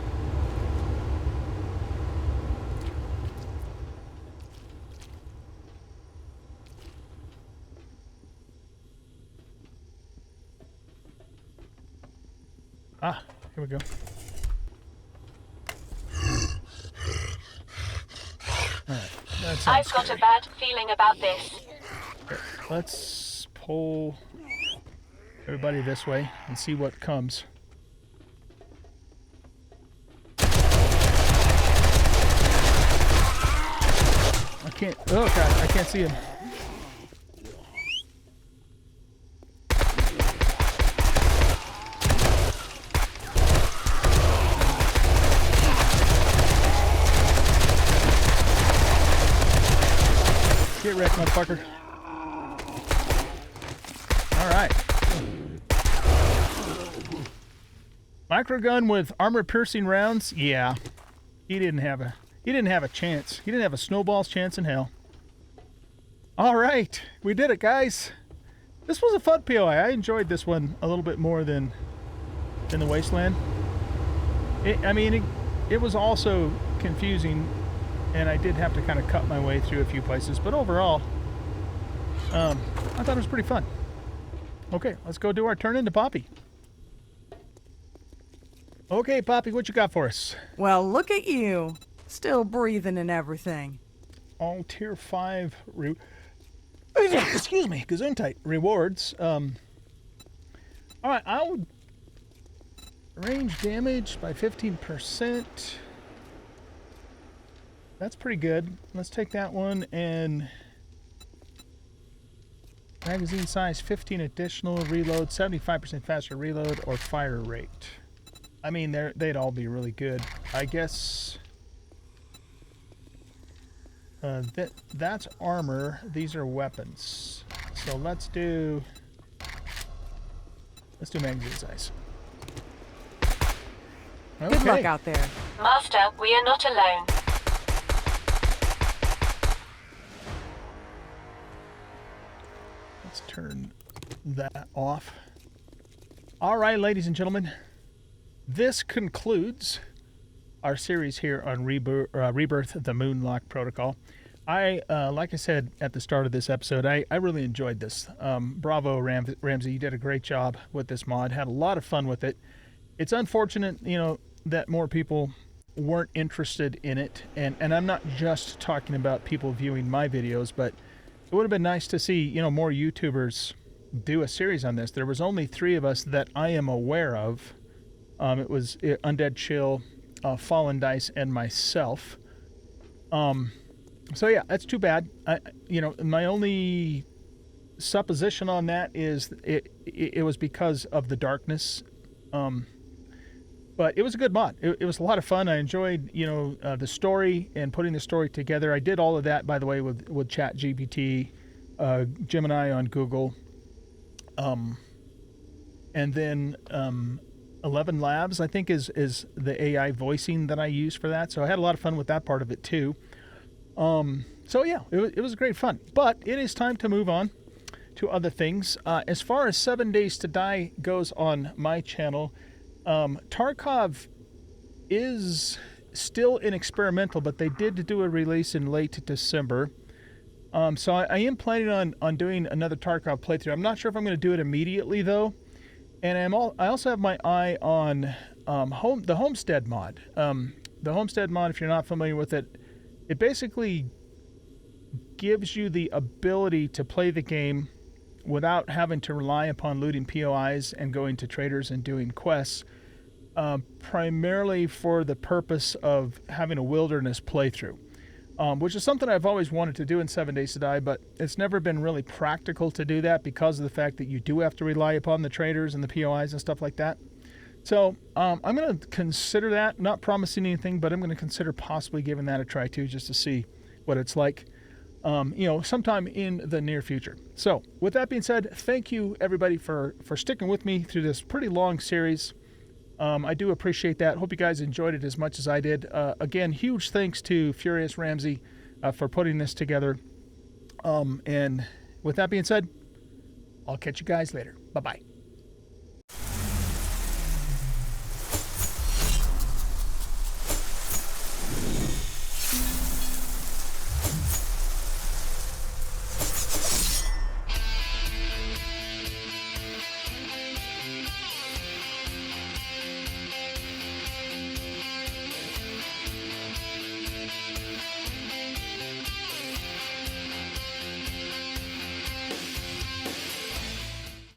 Ah, here we go. Alright, that sounds I've got scary. a bad feeling about this. Okay, let's pull everybody this way and see what comes. I can't, oh god, I can't see him. Get wrecked, motherfucker. Alright. Microgun with armor-piercing rounds? Yeah. He didn't have a chance. He didn't have a snowball's chance in hell. Alright. We did it, guys. This was a fun POI. I enjoyed this one a little bit more than in the Wasteland. It was also confusing, and I did have to kind of cut my way through a few places, but overall, I thought it was pretty fun. Okay, let's go do our turn into Poppy. Okay, Poppy, what you got for us? Well, look at you. Still breathing and everything. All Tier 5... Excuse me, Gesundheit rewards. Alright, I'll... Range damage by 15%. That's pretty good. Let's take that one and... Magazine size 15 additional, reload, 75% faster reload, or fire rate. I mean, they'd all be really good. I guess... that's armor. These are weapons. So let's do magazine size. Okay. Good luck out there. Master, we are not alone. Let's turn that off. All right, ladies and gentlemen, this concludes our series here on Rebirth, the Moonlock Protocol. Like I said at the start of this episode, I really enjoyed this. Bravo, Ramsey, you did a great job with this mod. Had a lot of fun with it. It's unfortunate, that more people weren't interested in it, and I'm not just talking about people viewing my videos, but it would have been nice to see, more YouTubers do a series on this. There was only 3 of us that I am aware of. It was Undead Chill, Fallen Dice, and myself. So yeah, that's too bad. My only supposition on that is it was because of the darkness. But it was a good mod. It was a lot of fun. I enjoyed, the story and putting the story together. I did all of that, by the way, with ChatGPT, Gemini on Google, and then 11 Labs, I think, is the AI voicing that I use for that. So I had a lot of fun with that part of it too. So yeah, it was great fun. But it is time to move on to other things. As far as 7 Days to Die goes on my channel, Tarkov is still in experimental, but they did do a release in late December. So I am planning on doing another Tarkov playthrough. I'm not sure if I'm going to do it immediately, though. And I also have my eye on the Homestead mod. The Homestead mod, if you're not familiar with it, it basically gives you the ability to play the game without having to rely upon looting POIs and going to traders and doing quests, primarily for the purpose of having a wilderness playthrough, which is something I've always wanted to do in 7 Days to Die, but it's never been really practical to do that because of the fact that you do have to rely upon the traders and the POIs and stuff like that. So I'm going to consider that, not promising anything, but I'm going to consider possibly giving that a try too, just to see what it's like, sometime in the near future. So with that being said, thank you everybody for sticking with me through this pretty long series. I do appreciate that. Hope you guys enjoyed it as much as I did. Again, huge thanks to Furious Ramsey for putting this together. And with that being said, I'll catch you guys later. Bye-bye.